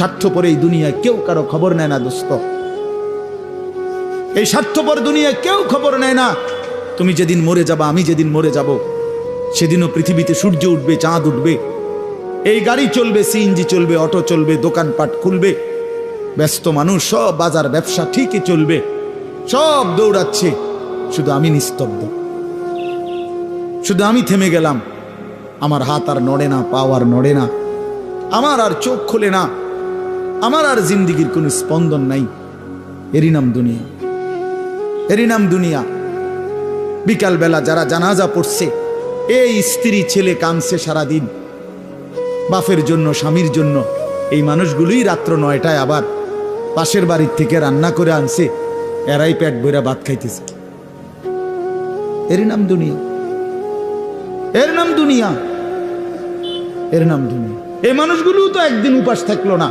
স্বার্থপর এই দুনিয়ায় কেউ কারো খবর নেয় না দোস্ত। এই স্বার্থপর দুনিয়ায় কেউ খবর নেয় না। তুমি যেদিন মরে যাবা, আমি যেদিন মরে যাব, সেদিনও পৃথিবীতে সূর্য উঠবে, চাঁদ উঠবে, এই গাড়ি চলবে, সিএনজি চলবে, অটো চলবে, দোকানপাট খুলবে, ব্যস্ত মানুষ সব বাজার ব্যবসা ঠিকই চলবে, সব দৌড়াচ্ছে, শুধু আমি নিস্তব্ধ, শুধু আমি থেমে গেলাম। আমার হাত আর নড়ে না, পা আর নড়ে না, আমার আর চোখ খোলে না, আমার আর জিন্দিগির কোনো স্পন্দন নাই। এরই নাম দুনিয়া, এরই নাম দুনিয়া। বিকালবেলা যারা জানাজা পড়ছে, এই স্ত্রী ছেলে কাঁদছে সারাদিন বাপের জন্য, স্বামীর জন্য, এই মানুষগুলোই রাত্র 9টায় আবার পাশের বাড়ির থেকে রান্না করে আনছে, এরাই পেট ভরে ভাত খাইতেছে। এর নাম দুনিয়া, এর নাম দুনিয়া, এর নাম দুনিয়া। এই মানুষগুলো তো একদিন উপাস থাকলো না।